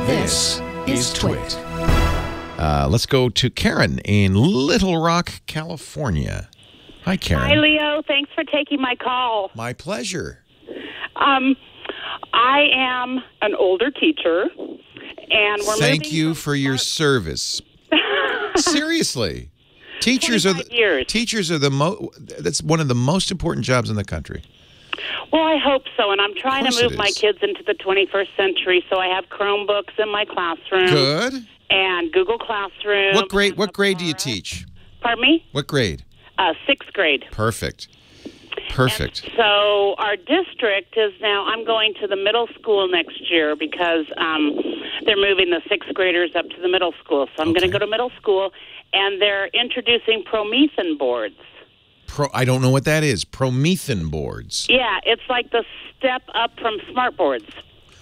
This is TWiT. Let's go to Karen in Little Rock, California. Hi, Karen. Hi, Leo. Thanks for taking my call. My pleasure. I am an older teacher, and we're Thank you for your service. Seriously. Teachers are that's one of the most important jobs in the country. Well, I hope so, and I'm trying to move my kids into the 21st century, so I have Chromebooks in my classroom. Good. And Google Classroom. What grade do you teach? Pardon me? What grade? 6th grade. Perfect. Perfect. And so our district is now, I'm going to the middle school next year because they're moving the 6th graders up to the middle school. So I'm going to go to middle school, and they're introducing Promethean boards. I don't know what that is. Promethean boards. Yeah, it's like the step up from smart boards.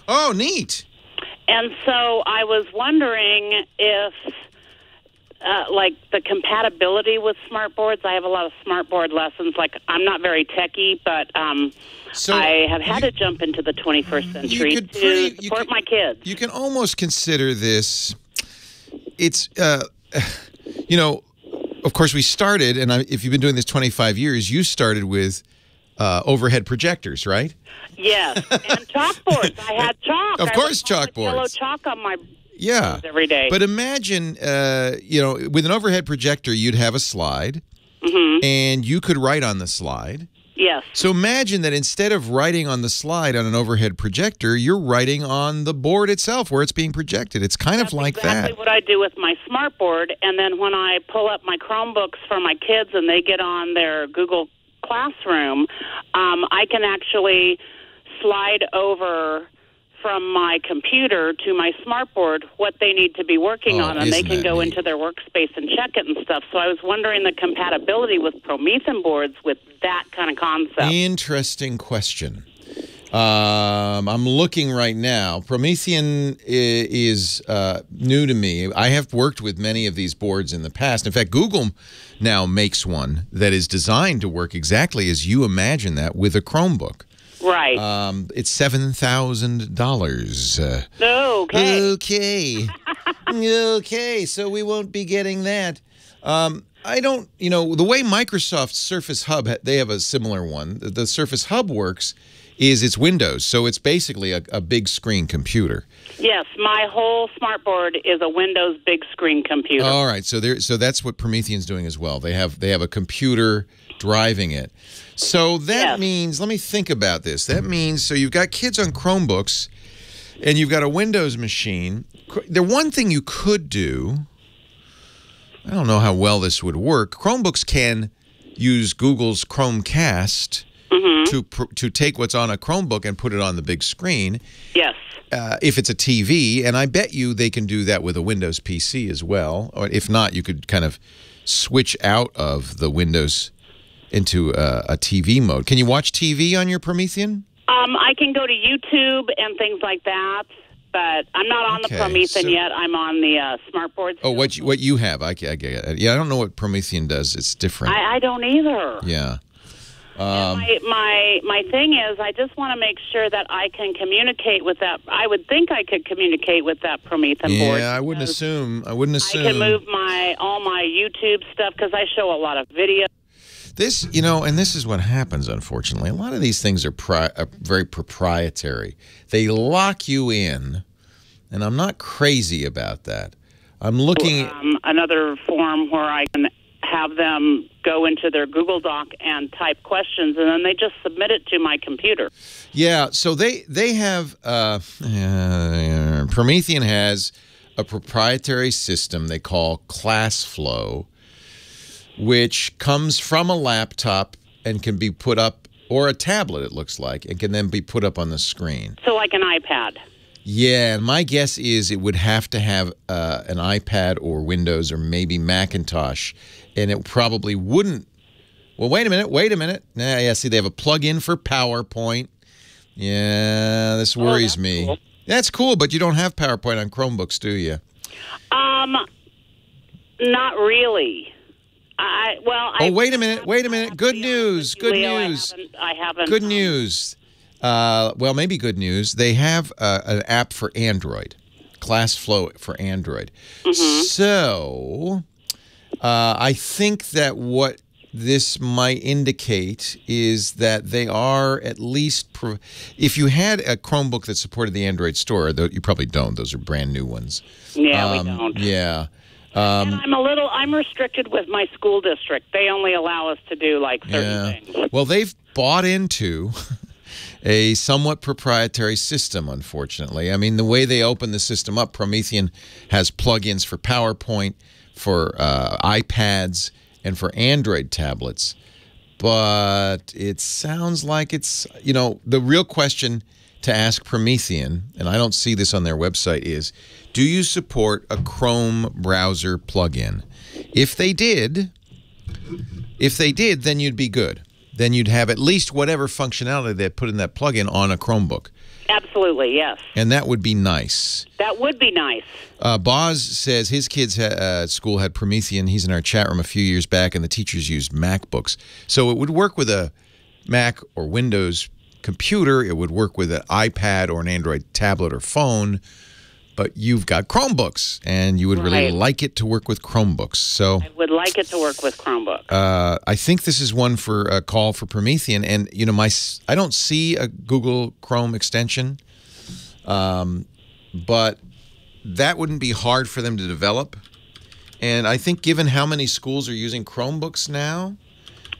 Oh, neat. And so I was wondering if, like, the compatibility with smart boards. I have a lot of smart board lessons. Like, I'm not very techie, but I have had to jump into the 21st century to support my kids. You can almost consider this, it's, you know, of course, we started, and if you've been doing this 25 years, you started with overhead projectors, right? Yes, and chalkboards. I had chalk. Of course, chalkboards. Yellow chalk on my boards every day. But imagine, you know, with an overhead projector, you'd have a slide, and you could write on the slide. Yes. So imagine that instead of writing on the slide on an overhead projector, you're writing on the board itself where it's being projected. It's kind of like that. That's exactly what I do with my smart board. And then when I pull up my Chromebooks for my kids and they get on their Google Classroom, I can actually slide over from my computer to my smart board what they need to be working on, and they can go into their workspace and check it and stuff. So I was wondering the compatibility with Promethean boards with that kind of concept. Interesting question. I'm looking right now. Promethean is new to me. I have worked with many of these boards in the past. In fact, Google now makes one that is designed to work exactly as you imagine that with a Chromebook. Right. It's $7,000. Okay. Okay. Okay, so we won't be getting that. I don't, you know, the way Microsoft Surface Hub, they have a similar one. The Surface Hub works is it's Windows, so it's basically a big screen computer. Yes, my whole smart board is a Windows big screen computer. All right, so that's what Promethean's doing as well. They have a computer driving it. So that means, let me think about this. That means, so you've got kids on Chromebooks, and you've got a Windows machine. The one thing you could do, I don't know how well this would work. Chromebooks can use Google's Chromecast to take what's on a Chromebook and put it on the big screen. Yes. If it's a TV, and I bet you they can do that with a Windows PC as well. Or if not, you could kind of switch out of the Windows into a TV mode. Can you watch TV on your Promethean? I can go to YouTube and things like that, but I'm not on the Promethean yet. I'm on the smart board. Oh, what you have? I get it. Yeah, I don't know what Promethean does. It's different. I don't either. Yeah. My thing is, I just want to make sure that I can communicate with that. I would think I could communicate with that Promethean board. Yeah, I wouldn't assume. I can move all my YouTube stuff because I show a lot of videos. This, you know, and this is what happens, unfortunately. A lot of these things are very proprietary. They lock you in, and I'm not crazy about that. I'm looking at another form where I can have them go into their Google Doc and type questions, and then they just submit it to my computer. Yeah, so they have, Promethean has a proprietary system they call ClassFlow, which comes from a laptop and can be put up, or a tablet it looks like, and can then be put up on the screen. So like an iPad. Yeah, and my guess is it would have to have an iPad or Windows or maybe Macintosh, and it probably wouldn't. Well, wait a minute. Yeah, see, they have a plug-in for PowerPoint. Yeah, this worries me. Cool. That's cool, but you don't have PowerPoint on Chromebooks, do you? Not really. Wait a minute. Good news. I haven't. Good news. Well, maybe good news. They have an app for Android. ClassFlow for Android. So I think that what this might indicate is that they are at least, if you had a Chromebook that supported the Android store, though you probably don't, those are brand new ones. Yeah, we don't. Yeah. And I'm restricted with my school district. They only allow us to do like certain things. Well, they've bought into a somewhat proprietary system, unfortunately. I mean, the way they open the system up, Promethean has plugins for PowerPoint, for iPads, and for Android tablets. But it sounds like it's, the real question to ask Promethean, and I don't see this on their website, is, do you support a Chrome browser plugin? If they did, then you'd be good. Then you'd have at least whatever functionality they put in that plugin on a Chromebook. Absolutely, yes. And that would be nice. That would be nice. Boz says his kids at school had Promethean. He's in our chat room a few years back, and the teachers used MacBooks. So it would work with a Mac or Windows computer. It would work with an iPad or an Android tablet or phone. But you've got Chromebooks, and you would really like it to work with Chromebooks. So I would like it to work with Chromebooks. I think this is one for a call for Promethean. And, I don't see a Google Chrome extension, but that wouldn't be hard for them to develop. And I think given how many schools are using Chromebooks now.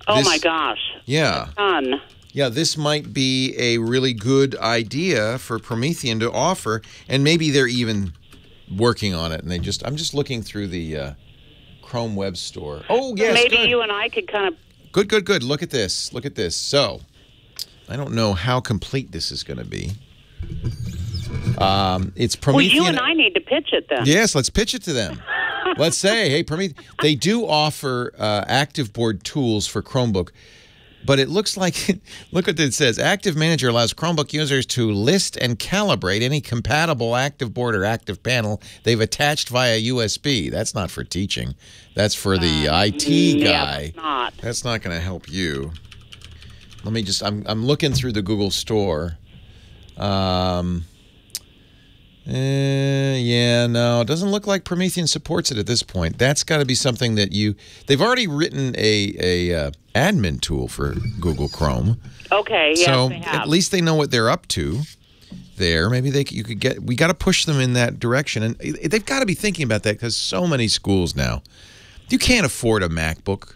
Oh, my gosh. Yeah. A ton. Yeah, this might be a really good idea for Promethean to offer, and maybe they're even working on it. And I'm just looking through the Chrome Web Store. Oh, yes, maybe you and I could kind of... Good. Look at this. So, I don't know how complete this is going to be. It's Promethean. Well, you and I need to pitch it then. Yes, let's pitch it to them. Let's say, hey, Promethean. They do offer ActiveBoard tools for Chromebook. But it looks like, look what it says. Active Manager allows Chromebook users to list and calibrate any compatible ActiveBoard or Active Panel they've attached via USB. That's not for teaching. That's for the IT guy. Yeah, that's not going to help you. Let me just, I'm looking through the Google Store. Yeah, no, it doesn't look like Promethean supports it at this point. That's got to be something that they've already written a admin tool for Google Chrome. Okay, yes, so they have. At least they know what they're up to there. Maybe we got to push them in that direction. And they've got to be thinking about that because so many schools now, you can't afford a MacBook,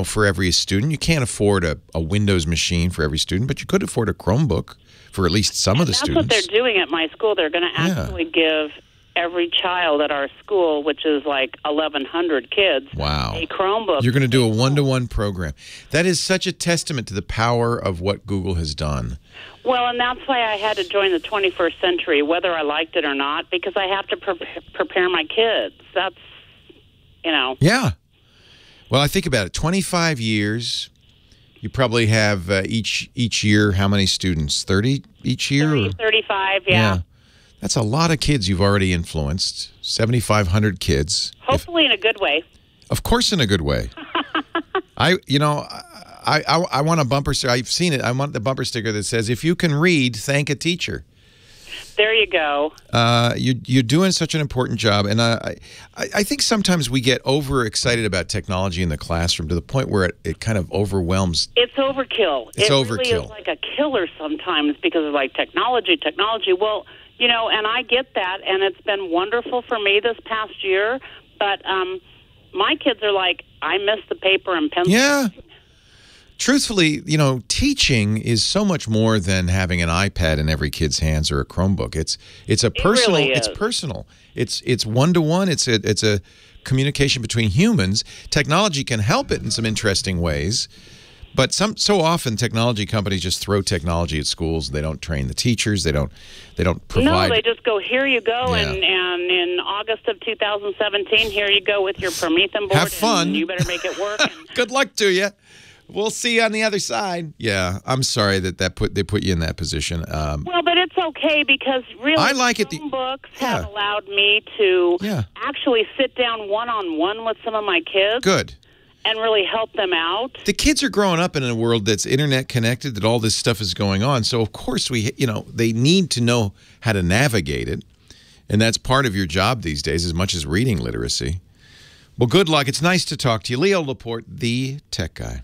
for every student. You can't afford a Windows machine for every student, but you could afford a Chromebook for at least some of the students. That's what they're doing at my school. They're going to actually give every child at our school, which is like 1,100 kids, a Chromebook. You're going to do a one-to-one program. That is such a testament to the power of what Google has done. Well, and that's why I had to join the 21st century, whether I liked it or not, because I have to prepare my kids. That's, Yeah. Well, I think about it. 25 years... You probably have each year, how many students? 30 each year? 30, 35, yeah. That's a lot of kids you've already influenced. 7,500 kids. Hopefully in a good way. Of course in a good way. I want a bumper sticker. I've seen it. I want the bumper sticker that says, if you can read, thank a teacher. There you go. You're doing such an important job, and I think sometimes we get overexcited about technology in the classroom to the point where it kind of overwhelms. It's overkill. It really is like a killer sometimes because of like technology. Well, and I get that, and it's been wonderful for me this past year. But my kids are like, I miss the paper and pencil. Yeah. Truthfully, teaching is so much more than having an iPad in every kid's hands or a Chromebook. It's a personal. It really is. It's personal. It's one-to-one. It's a communication between humans. Technology can help it in some interesting ways, but so often technology companies just throw technology at schools. They don't train the teachers. They don't provide. No, they just go, here you go, and in August of 2017, here you go with your Promethean board. Have fun. And you better make it work. Good luck to you. We'll see you on the other side. Yeah, I'm sorry that they put you in that position. Well, but it's okay because really, I like Chromebooks have allowed me to actually sit down one-on-one with some of my kids. Good. And really help them out. The kids are growing up in a world that's internet connected, that all this stuff is going on. So of course they need to know how to navigate it. And that's part of your job these days as much as reading literacy. Well, good luck. It's nice to talk to you. Leo Laporte, the tech guy.